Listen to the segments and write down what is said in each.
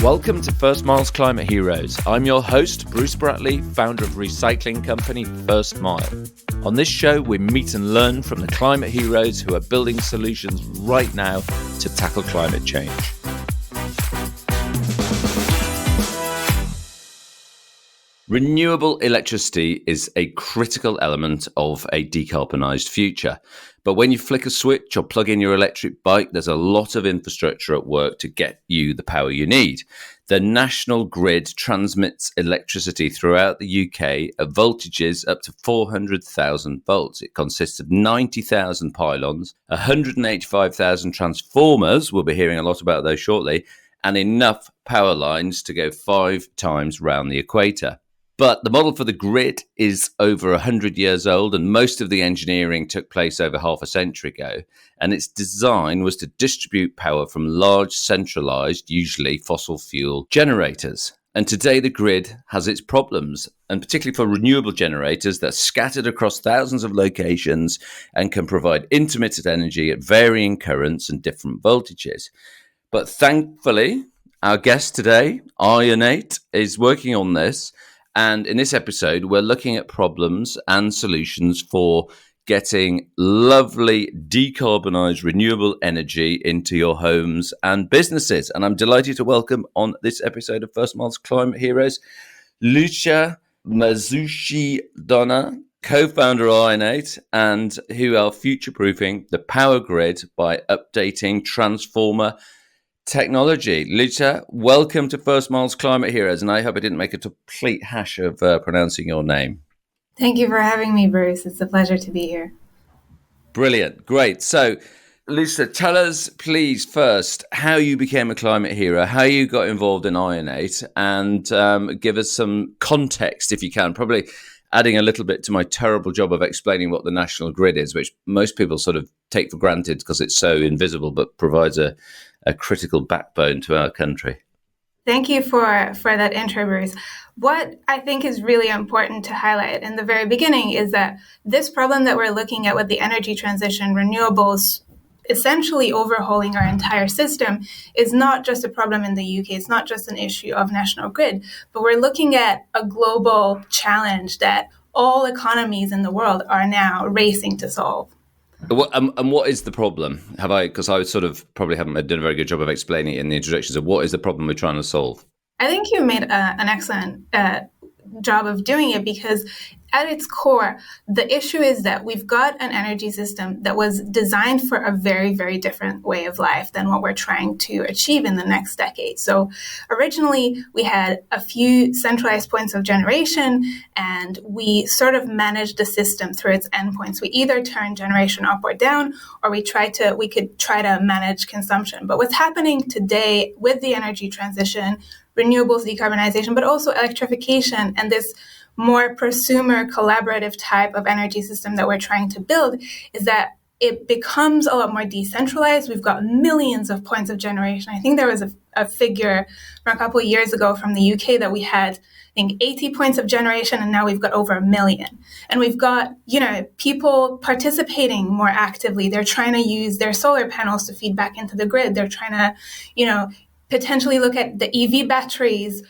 Welcome to First Mile's Climate Heroes. I'm your host, Bruce Bratley, founder of recycling company First Mile. On this show, we meet and learn from the climate heroes who are building solutions right now to tackle climate change. Renewable electricity is a critical element of a decarbonised future. But when you flick a switch or plug in your electric bike, there's a lot of infrastructure at work to get you the power you need. The national grid transmits electricity throughout the UK at voltages up to 400,000 volts. It consists of 90,000 pylons, 185,000 transformers, we'll be hearing a lot about those shortly, and enough power lines to go 5 times round the equator. But the model for the grid is over 100 years old, and most of the engineering took place over half a century ago. And its design was to distribute power from large, centralized, usually fossil fuel generators. And today the grid has its problems, and particularly for renewable generators that are scattered across thousands of locations and can provide intermittent energy at varying currents and different voltages. But thankfully, our guest today, IONATE, is working on this. And in this episode, we're looking at problems and solutions for getting lovely decarbonised renewable energy into your homes and businesses. And I'm delighted to welcome on this episode of First Mile's Climate Heroes, Luca Mezossy-Dona, co-founder of IONATE, and who are future-proofing the power grid by updating transformer technology. Luca, welcome to First Mile's Climate Heroes, and I hope I didn't make a complete hash of pronouncing your name. Thank you for having me, Bruce. It's a pleasure to be here. Brilliant. Great. So, Luca, tell us, please, first, how you became a climate hero, how you got involved in IONATE, and give us some context, if you can, probably adding a little bit to my terrible job of explaining what the national grid is, which most people sort of take for granted because it's so invisible, but provides a critical backbone to our country. Thank you for that intro, Bruce. What I think is really important to highlight in the very beginning is that this problem that we're looking at with the energy transition, renewables, essentially overhauling our entire system, is not just a problem in the UK. It's not just an issue of national grid, but we're looking at a global challenge that all economies in the world are now racing to solve. And what is the problem? Because I sort of probably haven't done a very good job of explaining it in the introduction. So what is the problem we're trying to solve? I think you made an excellent job of doing it, because at its core, the issue is that we've got an energy system that was designed for a very, very different way of life than what we're trying to achieve in the next decade. So originally, we had a few centralized points of generation, and we sort of managed the system through its endpoints. We either turn generation up or down, or we could try to manage consumption. But what's happening today with the energy transition, renewables, decarbonization, but also electrification, and this more prosumer collaborative type of energy system that we're trying to build, is that it becomes a lot more decentralized. We've got millions of points of generation. I think there was a figure from a couple of years ago from the UK that we had, I think, 80 points of generation, and now we've got over 1 million. And we've got, people participating more actively. They're trying to use their solar panels to feed back into the grid. They're trying to, potentially look at the EV batteries,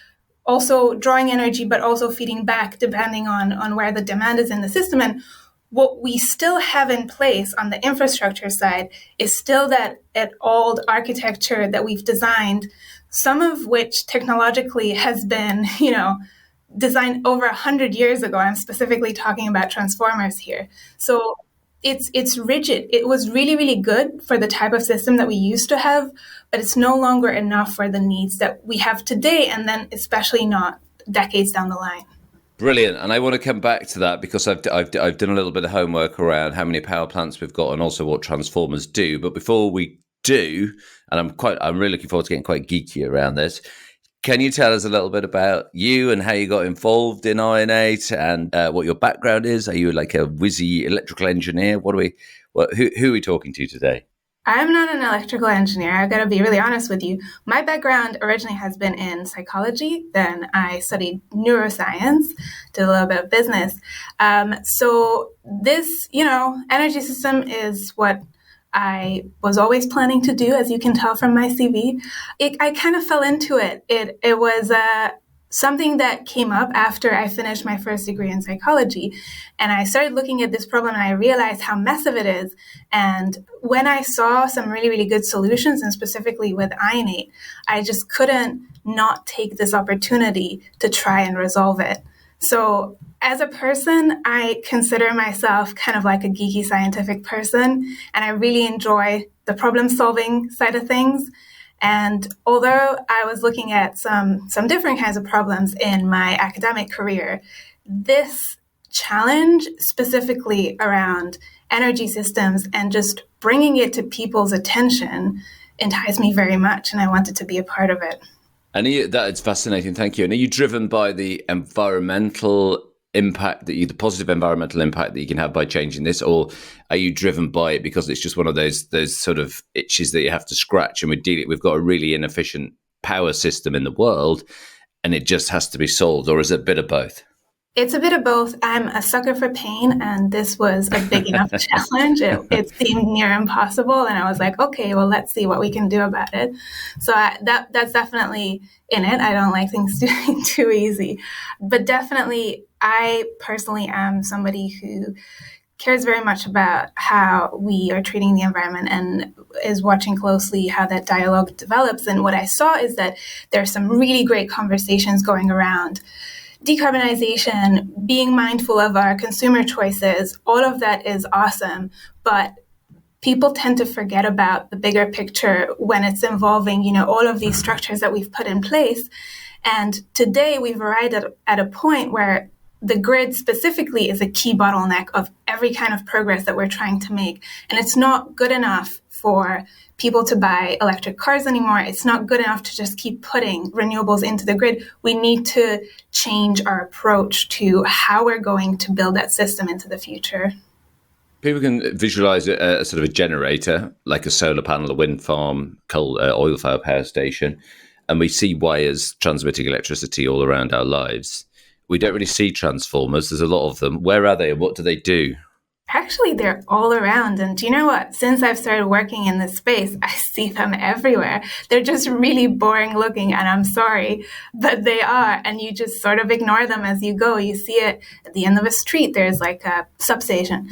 also drawing energy, but also feeding back depending on where the demand is in the system. And what we still have in place on the infrastructure side is still that old architecture that we've designed, some of which technologically has been, designed over 100 years ago. I'm specifically talking about transformers here. So it's rigid. It was really, really good for the type of system that we used to have, but it's no longer enough for the needs that we have today, and then especially not decades down the line. Brilliant. And I want to come back to that because I've done a little bit of homework around how many power plants we've got and also what transformers do. But before we do, and I'm really looking forward to getting quite geeky around this, can you tell us a little bit about you and how you got involved in IONATE and what your background is? Are you like a whizzy electrical engineer? Who are we talking to today? I'm not an electrical engineer. I've got to be really honest with you. My background originally has been in psychology. Then I studied neuroscience, did a little bit of business. So this, energy system is what I was always planning to do, as you can tell from my CV. I kind of fell into it. It was something that came up after I finished my first degree in psychology. And I started looking at this problem and I realized how massive it is. And when I saw some really, really good solutions, and specifically with IONATE, I just couldn't not take this opportunity to try and resolve it. So as a person, I consider myself kind of like a geeky scientific person, and I really enjoy the problem solving side of things. And although I was looking at some different kinds of problems in my academic career, this challenge specifically around energy systems and just bringing it to people's attention enticed me very much, and I wanted to be a part of it. And that is fascinating. Thank you. And are you driven by the environmental impact the positive environmental impact that you can have by changing this, or are you driven by it because it's just one of those sort of itches that you have to scratch? And we've got a really inefficient power system in the world, and it just has to be solved, or is it a bit of both? It's a bit of both. I'm a sucker for pain, and this was a big enough challenge. It seemed near impossible, and I was like, okay, well, let's see what we can do about it. So that's definitely in it. I don't like things too easy. But definitely, I personally am somebody who cares very much about how we are treating the environment and is watching closely how that dialogue develops. And what I saw is that there are some really great conversations going around decarbonization, being mindful of our consumer choices. All of that is awesome, but people tend to forget about the bigger picture when it's involving, all of these structures that we've put in place. And today we've arrived at a point where the grid specifically is a key bottleneck of every kind of progress that we're trying to make. And it's not good enough for people to buy electric cars anymore. It's not good enough to just keep putting renewables into the grid. We need to change our approach to how we're going to build that system into the future. People can visualize a sort of a generator, like a solar panel, a wind farm, coal, oil-fired power station, and we see wires transmitting electricity all around our lives. We don't really see transformers. There's a lot of them. Where are they and what do they do? Actually, they're all around. And do you know what? Since I've started working in this space, I see them everywhere. They're just really boring looking, and I'm sorry, but they are. And you just sort of ignore them as you go. You see it at the end of a street. There's like a substation.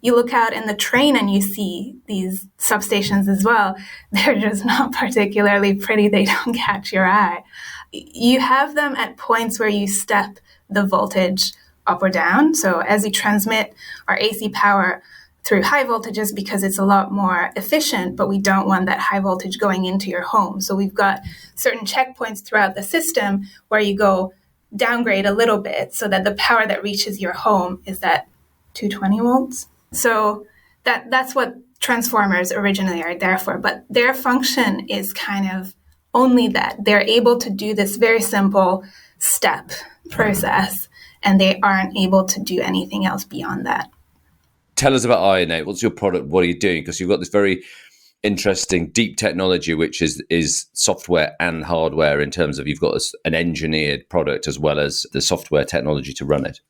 You look out in the train and you see these substations as well. They're just not particularly pretty. They don't catch your eye. You have them at points where you step the voltage up or down. So as we transmit our AC power through high voltages, because it's a lot more efficient, but we don't want that high voltage going into your home. So we've got certain checkpoints throughout the system where you go downgrade a little bit so that the power that reaches your home is that 220 volts. So that's what transformers originally are there for. But their function is kind of only that. They're able to do this very simple step process, and they aren't able to do anything else beyond that. Tell us about IONATE. What's your product? What are you doing? Because you've got this very interesting deep technology, which is software and hardware in terms of you've got an engineered product as well as the software technology to run it.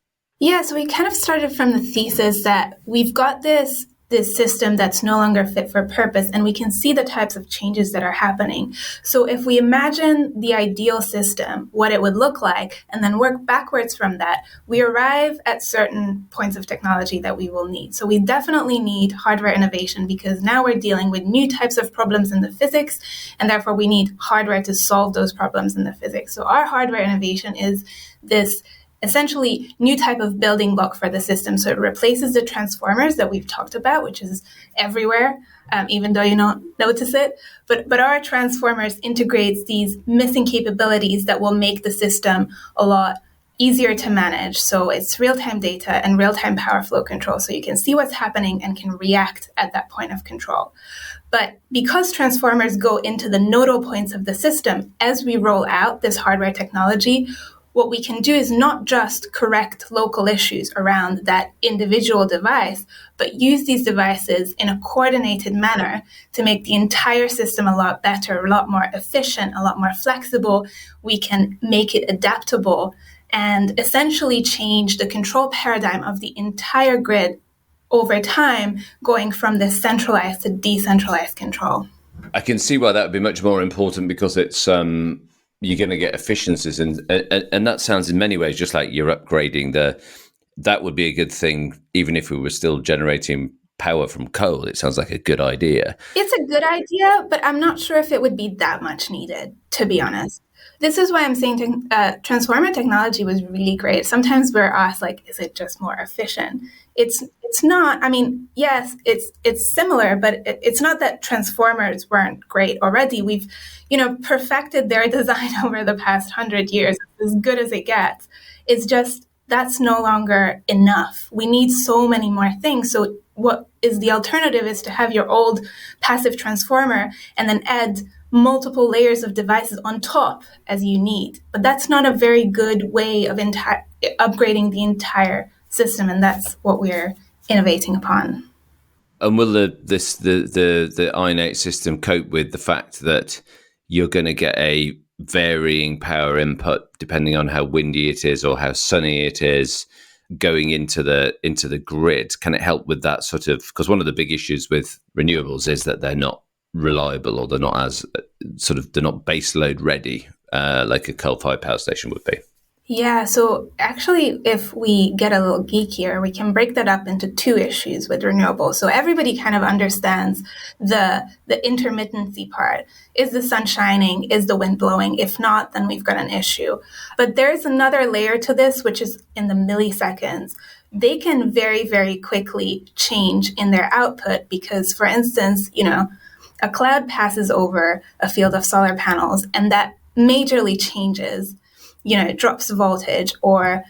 Yeah, so we kind of started from the thesis that we've got this system that's no longer fit for purpose, and we can see the types of changes that are happening. So if we imagine the ideal system, what it would look like, and then work backwards from that, we arrive at certain points of technology that we will need. So we definitely need hardware innovation because now we're dealing with new types of problems in the physics, and therefore we need hardware to solve those problems in the physics. So our hardware innovation is this essentially new type of building block for the system. So it replaces the transformers that we've talked about, which is everywhere, even though you don't notice it. But our transformers integrates these missing capabilities that will make the system a lot easier to manage. So it's real-time data and real-time power flow control. So you can see what's happening and can react at that point of control. But because transformers go into the nodal points of the system, as we roll out this hardware technology, what we can do is not just correct local issues around that individual device, but use these devices in a coordinated manner to make the entire system a lot better, a lot more efficient, a lot more flexible. We can make it adaptable and essentially change the control paradigm of the entire grid over time going from this centralized to decentralized control. I can see why that would be much more important, because it's you're going to get efficiencies, and that sounds in many ways just like you're upgrading that would be a good thing, even if we were still generating power from coal. It sounds like a good idea. It's a good idea, but I'm not sure if it would be that much needed, to be honest. This is why I'm saying transformer technology was really great. Sometimes we're asked, like, is it just more efficient? It's not. I mean, yes, it's similar, but it's not that transformers weren't great already. We've, perfected their design over the past 100 years, as good as it gets. It's just that's no longer enough. We need so many more things. So what is the alternative is to have your old passive transformer and then add multiple layers of devices on top as you need. But that's not a very good way of upgrading the entire system, and that's what we're innovating upon. And will the IONATE system cope with the fact that you're going to get a varying power input depending on how windy it is or how sunny it is going into the grid? Can it help with that sort of, because one of the big issues with renewables is that they're not reliable, or they're not as they're not base load ready like a coal-fired power station would be? Yeah, so actually, if we get a little geekier, we can break that up into two issues with renewables. So everybody kind of understands the intermittency part. Is the sun shining? Is the wind blowing? If not, then we've got an issue. But there's another layer to this, which is in the milliseconds. They can very, very quickly change in their output because, for instance, a cloud passes over a field of solar panels, and that majorly changes. It drops the voltage, or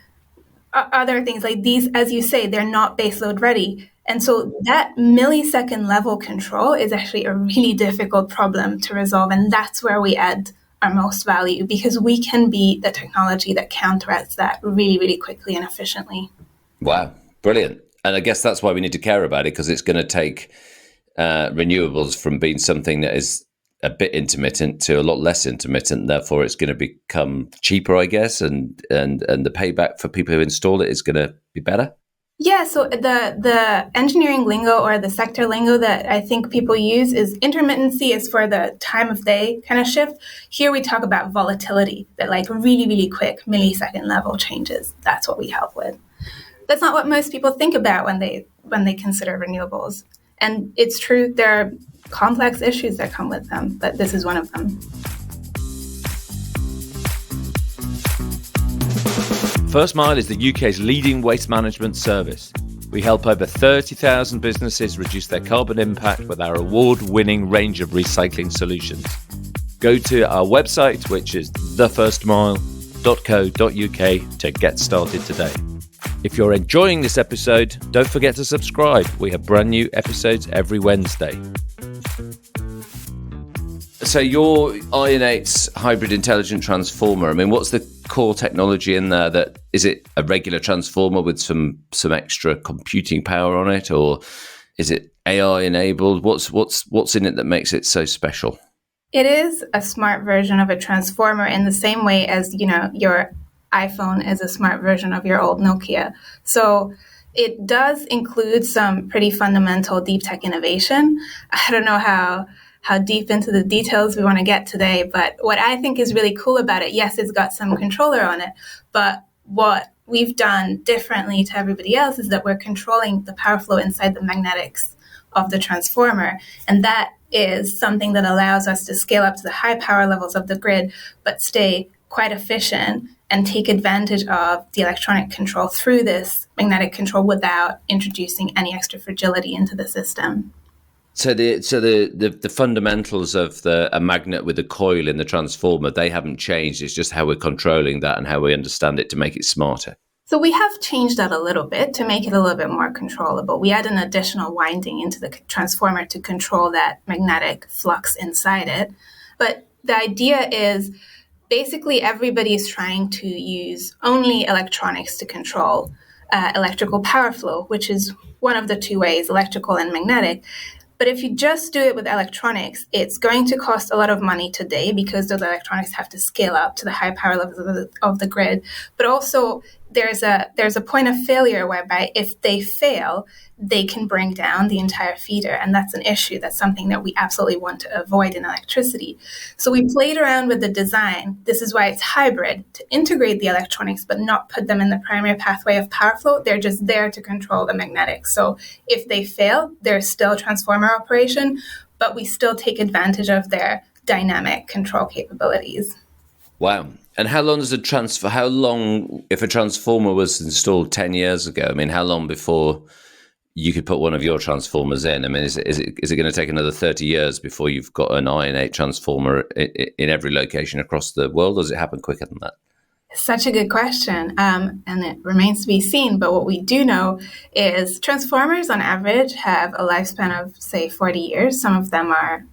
other things like these. As you say, they're not baseload ready. And so that millisecond level control is actually a really difficult problem to resolve. And that's where we add our most value, because we can be the technology that counteracts that really, really quickly and efficiently. Wow, brilliant. And I guess that's why we need to care about it, because it's going to take renewables from being something that is a bit intermittent to a lot less intermittent. Therefore, it's going to become cheaper, I guess, and the payback for people who install it is going to be better. Yeah, so the engineering lingo, or the sector lingo that I think people use, is intermittency is for the time of day kind of shift. Here we talk about volatility, that like really, really quick millisecond level changes. That's what we help with. That's not what most people think about when they consider renewables. And it's true, there are complex issues that come with them, but this is one of them. First Mile is the UK's leading waste management service. We help over 30,000 businesses reduce their carbon impact with our award-winning range of recycling solutions. Go to our website, which is thefirstmile.co.uk, to get started today. If you're enjoying this episode, don't forget to subscribe. We have brand new episodes every Wednesday. So your IONATE's hybrid intelligent transformer, I mean, what's the core technology in there? That is it a regular transformer with some extra computing power on it, or is it AI enabled? What's in it that makes it so special? It is a smart version of a transformer, in the same way as, your iPhone is a smart version of your old Nokia. So it does include some pretty fundamental deep tech innovation. I don't know how deep into the details we want to get today, but what I think is really cool about it, yes, it's got some controller on it, but what we've done differently to everybody else is that we're controlling the power flow inside the magnetics of the transformer. And that is something that allows us to scale up to the high power levels of the grid, but stay quite efficient and take advantage of the electronic control through this magnetic control without introducing any extra fragility into the system. So the fundamentals of a magnet with a coil in the transformer, they haven't changed. It's just how we're controlling that and how we understand it to make it smarter. So we have changed that a little bit to make it a little bit more controllable. We add an additional winding into the transformer to control that magnetic flux inside it. But the idea is basically everybody is trying to use only electronics to control electrical power flow, which is one of the two ways, electrical and magnetic. But if you just do it with electronics, it's going to cost a lot of money today because those electronics have to scale up to the high power levels of the grid. But also, there's a point of failure whereby if they fail, they can bring down the entire feeder. And that's an issue. That's something that we absolutely want to avoid in electricity. So we played around with the design. This is why it's hybrid, to integrate the electronics, but not put them in the primary pathway of power flow. They're just there to control the magnetics. So if they fail, there's still transformer operation, but we still take advantage of their dynamic control capabilities. Wow. And how long does if a transformer was installed 10 years ago, I mean, how long before you could put one of your transformers in? I mean, is it going to take another 30 years before you've got an IONATE transformer in every location across the world, or does it happen quicker than that? Such a good question. And it remains to be seen. But what we do know is transformers on average have a lifespan of, say, 40 years. Some of them are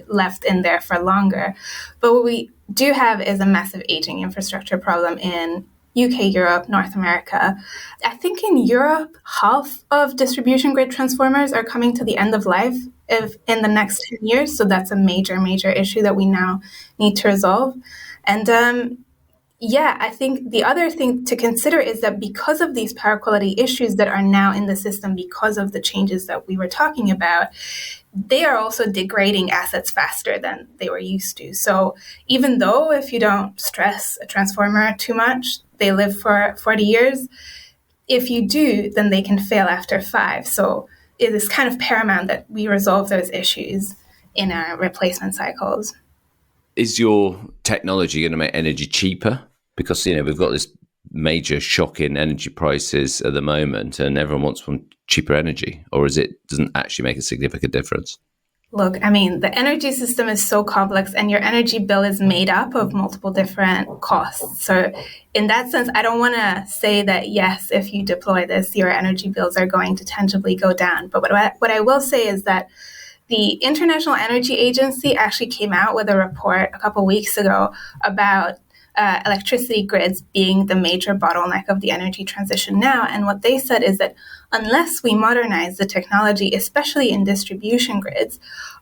left in there for longer. But what we do have is a massive aging infrastructure problem in UK, Europe, North America. I think in Europe, half of distribution grid transformers are coming to the end of life in the next 10 years. So that's a major, major issue that we now need to resolve. And I think the other thing to consider is that because of these power quality issues that are now in the system, because of the changes that we were talking about, they are also degrading assets faster than they were used to. So even though if you don't stress a transformer too much, they live for 40 years, if you do, then they can fail after 5. So it is kind of paramount that we resolve those issues in our replacement cycles. Is your technology going to make energy cheaper? Because, we've got this major shock in energy prices at the moment and everyone wants cheaper energy, or doesn't actually make a significant difference? Look, I mean, the energy system is so complex and your energy bill is made up of multiple different costs. So in that sense, I don't want to say that, yes, if you deploy this, your energy bills are going to tangibly go down. But what I will say is that the International Energy Agency actually came out with a report a couple weeks ago about electricity grids being the major bottleneck of the energy transition now. And what they said is that unless we modernize the technology, especially in distribution grids,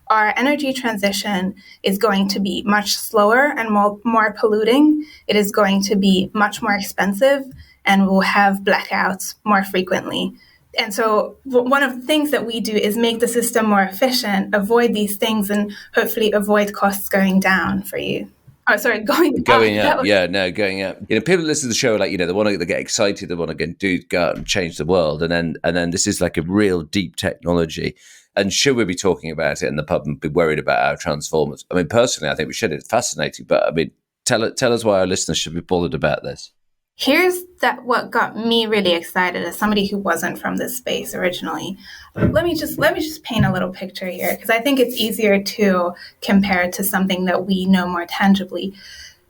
our energy transition is going to be much slower and more polluting. It is going to be much more expensive, and we'll have blackouts more frequently. And so one of the things that we do is make the system more efficient, avoid these things, and hopefully avoid costs going down for you. Oh, sorry, going up. Going up. Going up. People listen to the show like, they get excited, they want to go out and change the world. And then this is like a real deep technology. And should we be talking about it in the pub and be worried about our transformers? I mean, personally, I think we should. It's fascinating. But I mean, tell us why our listeners should be bothered about this. Here's what got me really excited as somebody who wasn't from this space originally. Let me just paint a little picture here, because I think it's easier to compare it to something that we know more tangibly.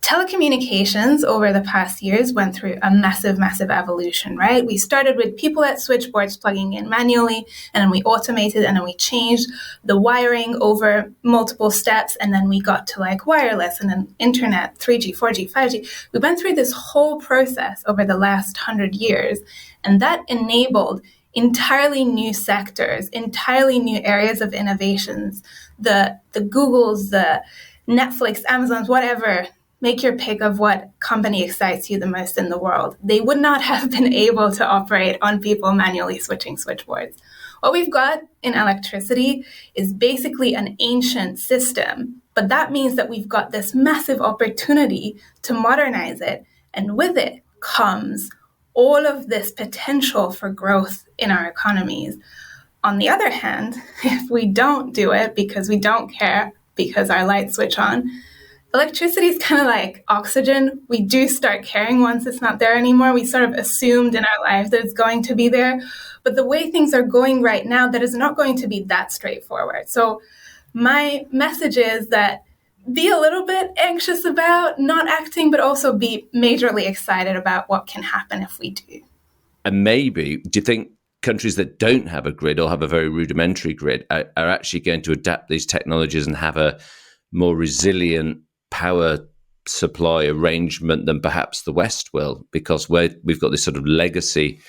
Telecommunications over the past years went through a massive, massive evolution, right? We started with people at switchboards plugging in manually, and then we automated, and then we changed the wiring over multiple steps, and then we got to like wireless, and then internet, 3G, 4G, 5G. We went through this whole process over the last 100 years, and that enabled entirely new sectors, entirely new areas of innovations. The Googles, the Netflix, Amazons, whatever. Make your pick of what company excites you the most in the world. They would not have been able to operate on people manually switching switchboards. What we've got in electricity is basically an ancient system, but that means that we've got this massive opportunity to modernize it, and with it comes all of this potential for growth in our economies. On the other hand, if we don't do it because we don't care, because our lights switch on, electricity is kind of like oxygen. We do start caring once it's not there anymore. We sort of assumed in our life that it's going to be there. But the way things are going right now, that is not going to be that straightforward. So my message is that be a little bit anxious about not acting, but also be majorly excited about what can happen if we do. And maybe, do you think countries that don't have a grid or have a very rudimentary grid are actually going to adapt these technologies and have a more resilient power supply arrangement than perhaps the West will, because we've got this sort of legacy,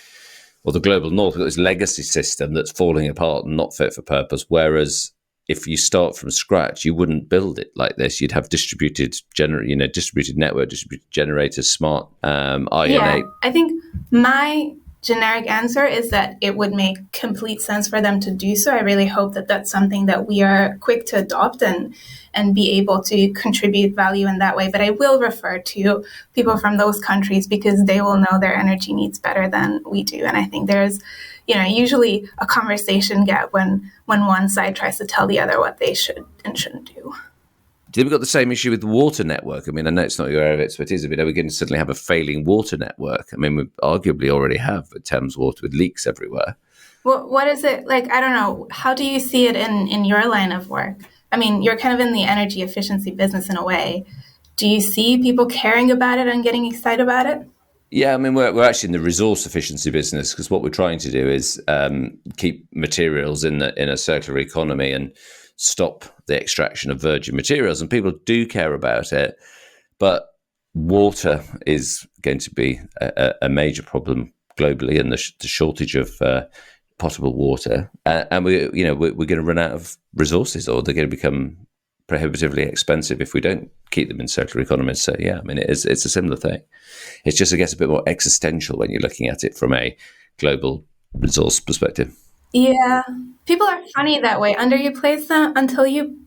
or the global North, we've got this legacy system that's falling apart and not fit for purpose, whereas if you start from scratch, you wouldn't build it like this. You'd have distributed network, distributed generators, smart IONATE. Yeah, I think my generic answer is that it would make complete sense for them to do so. I really hope that that's something that we are quick to adopt and be able to contribute value in that way. But I will refer to people from those countries because they will know their energy needs better than we do. And I think there's, usually a conversation gap when one side tries to tell the other what they should and shouldn't do. We've got the same issue with the water network. I mean, I know it's not your area of expertise, but are we going to suddenly have a failing water network? I mean, we arguably already have Thames Water with leaks everywhere. Well, what is it like? I don't know. How do you see it in your line of work? I mean, you're kind of in the energy efficiency business in a way. Do you see people caring about it and getting excited about it? Yeah, I mean, we're actually in the resource efficiency business because what we're trying to do is keep materials in a circular economy and stop the extraction of virgin materials. And people do care about it, but water is going to be a major problem globally, and the shortage of potable water. And we're going to run out of resources, or they're going to become prohibitively expensive if we don't keep them in circular economies. So yeah, I mean, it's a similar thing. It's just, I guess, a bit more existential when you're looking at it from a global resource perspective. Yeah, people are funny that way. Until you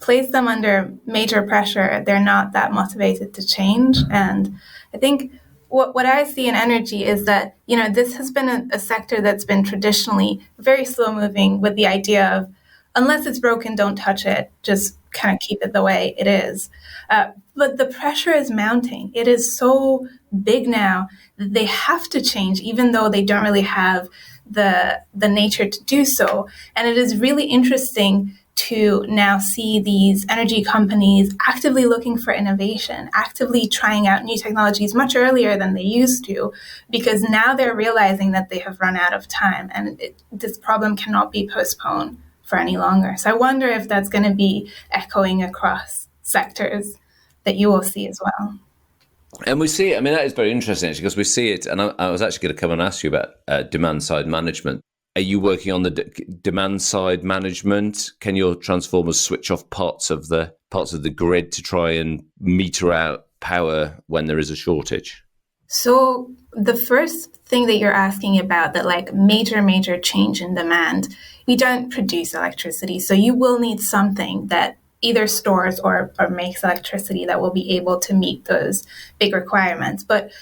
place them under major pressure, they're not that motivated to change. And I think what I see in energy is that, this has been a sector that's been traditionally very slow moving, with the idea of, unless it's broken, don't touch it. Just kind of keep it the way it is. But the pressure is mounting. It is so big now that they have to change, even though they don't really have the nature to do so. And it is really interesting to now see these energy companies actively looking for innovation, actively trying out new technologies much earlier than they used to, because now they're realizing that they have run out of time and this problem cannot be postponed for any longer. So I wonder if that's going to be echoing across sectors that you will see as well. And we see it. I mean, that is very interesting, actually, because we see it. And I was actually going to come and ask you about demand-side management. Are you working on the demand-side management? Can your transformers switch off parts of the grid to try and meter out power when there is a shortage? So the first thing that you're asking about, that like major change in demand, we don't produce electricity. So you will need something that either stores or makes electricity that will be able to meet those big requirements. But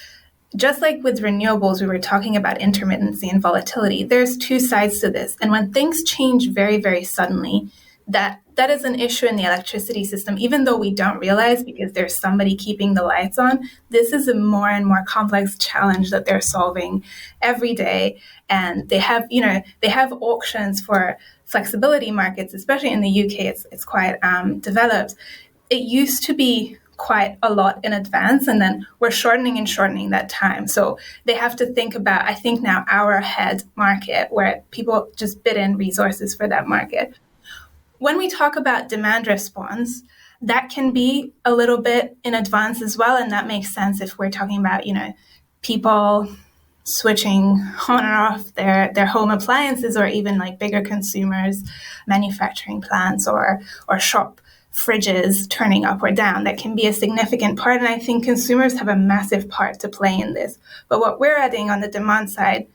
just like with renewables, we were talking about intermittency and volatility. There's two sides to this. And when things change very, very suddenly, that is an issue in the electricity system, even though we don't realize because there's somebody keeping the lights on. This is a more and more complex challenge that they're solving every day. And they have auctions for flexibility markets, especially in the UK. It's quite developed. It used to be quite a lot in advance, and then we're shortening that time. So they have to think about, I think now, hour ahead market, where people just bid in resources for that market. When we talk about demand response, that can be a little bit in advance as well, and that makes sense if we're talking about, people switching on and off their home appliances, or even like bigger consumers, manufacturing plants or shop fridges turning up or down. That can be a significant part, and I think consumers have a massive part to play in this. But what we're adding on the demand side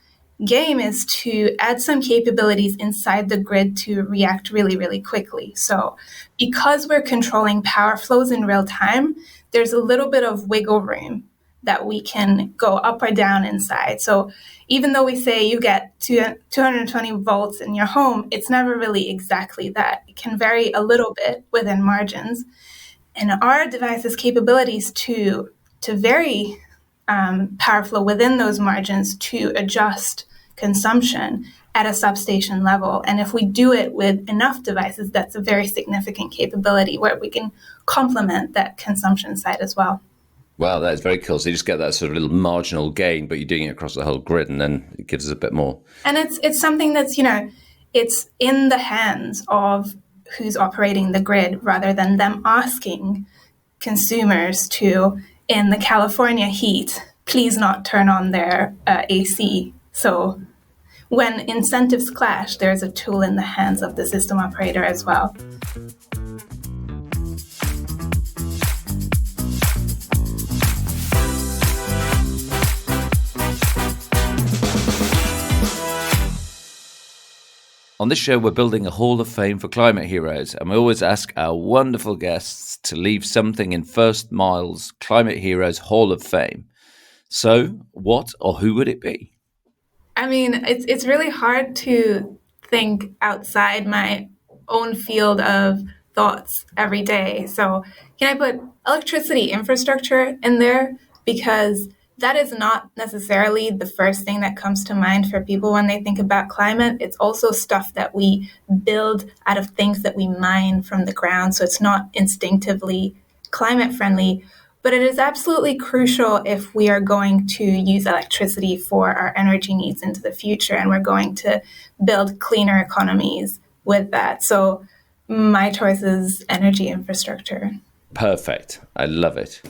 game is to add some capabilities inside the grid to react really, really quickly. So because we're controlling power flows in real time, there's a little bit of wiggle room that we can go up or down inside. So even though we say you get 220 volts in your home, it's never really exactly that. It can vary a little bit within margins. And our device's capabilities to vary power flow within those margins to adjust consumption at a substation level. And if we do it with enough devices, that's a very significant capability where we can complement that consumption side as well. Wow, that is very cool. So you just get that sort of little marginal gain, but you're doing it across the whole grid, and then it gives us a bit more. And it's something that's, it's in the hands of who's operating the grid, rather than them asking consumers to, in the California heat, please not turn on their AC. So when incentives clash, there's a tool in the hands of the system operator as well. On this show, we're building a Hall of Fame for climate heroes, and we always ask our wonderful guests to leave something in First Mile's Climate Heroes Hall of Fame. So, what or who would it be? I mean, it's really hard to think outside my own field of thoughts every day. So, can I put electricity infrastructure in there? Because that is not necessarily the first thing that comes to mind for people when they think about climate. It's also stuff that we build out of things that we mine from the ground. So it's not instinctively climate friendly, but it is absolutely crucial if we are going to use electricity for our energy needs into the future, and we're going to build cleaner economies with that. So my choice is energy infrastructure. Perfect. I love it.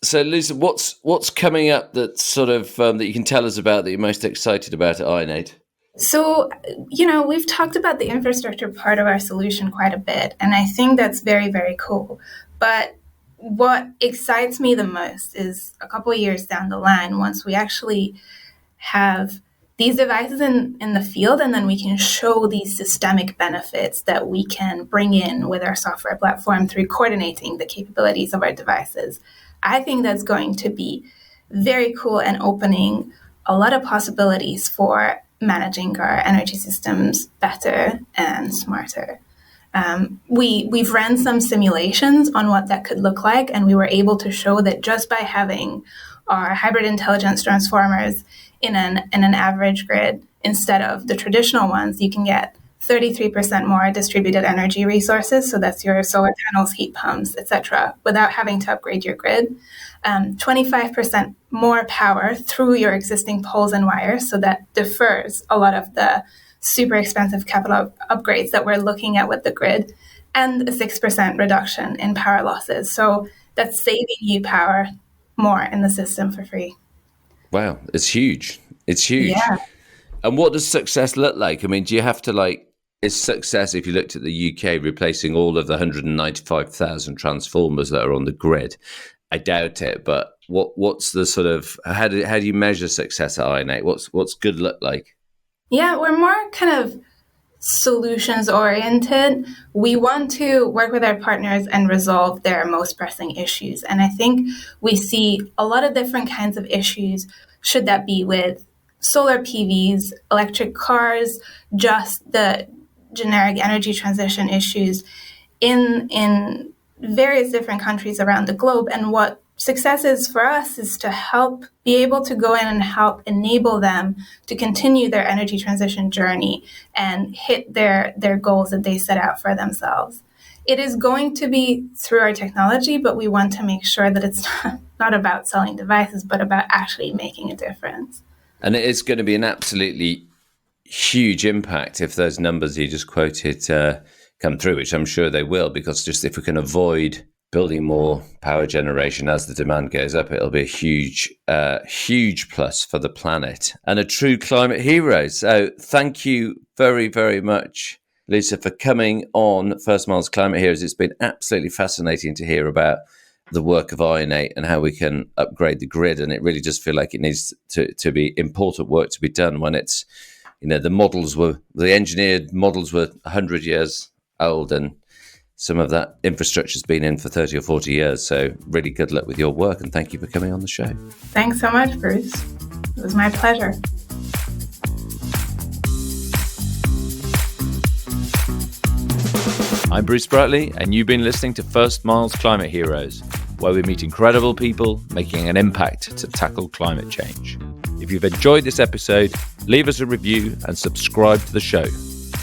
So, Luca, what's coming up that sort of that you can tell us about that you're most excited about at IONATE? So, we've talked about the infrastructure part of our solution quite a bit, and I think that's very, very cool. But what excites me the most is a couple of years down the line, once we actually have these devices in the field, and then we can show these systemic benefits that we can bring in with our software platform through coordinating the capabilities of our devices. I think that's going to be very cool and opening a lot of possibilities for managing our energy systems better and smarter. We've ran some simulations on what that could look like, and we were able to show that just by having our hybrid intelligence transformers in an average grid instead of the traditional ones, you can get 33% more distributed energy resources, so that's your solar panels, heat pumps, etc., without having to upgrade your grid. 25% more power through your existing poles and wires, so that defers a lot of the super expensive capital upgrades that we're looking at with the grid, and a 6% reduction in power losses. So that's saving you power more in the system for free. Wow, it's huge. It's huge. Yeah. And what does success look like? I mean, do you have to is success, if you looked at the UK, replacing all of the 195,000 transformers that are on the grid? I doubt it, but what's the sort of, how do you measure success at IONATE? What's good look like? Yeah, we're more kind of solutions oriented. We want to work with our partners and resolve their most pressing issues. And I think we see a lot of different kinds of issues, should that be with solar PVs, electric cars, just the generic energy transition issues in various different countries around the globe. And what success is for us is to help be able to go in and help enable them to continue their energy transition journey and hit their goals that they set out for themselves. It is going to be through our technology, but we want to make sure that it's not about selling devices, but about actually making a difference. And it is going to be an absolutely huge impact if those numbers you just quoted come through, which I'm sure they will, because just if we can avoid building more power generation as the demand goes up, it'll be a huge plus for the planet and a true climate hero. So thank you very, very much, Luca, for coming on First Mile's Climate Heroes. It's been absolutely fascinating to hear about the work of IONATE and how we can upgrade the grid. And it really does feel like it needs to be important work to be done when it's, the engineered models were 100 years old, and some of that infrastructure has been in for 30 or 40 years. So really good luck with your work, and thank you for coming on the show. Thanks so much, Bruce. It was my pleasure. I'm Bruce Bratley, and you've been listening to First Mile's Climate Heroes, where we meet incredible people making an impact to tackle climate change. If you've enjoyed this episode, leave us a review and subscribe to the show.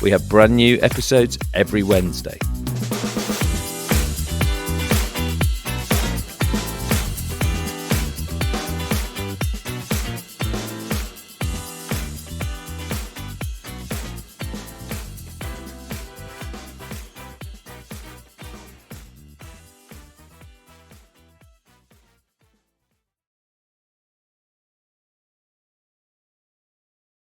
We have brand new episodes every Wednesday.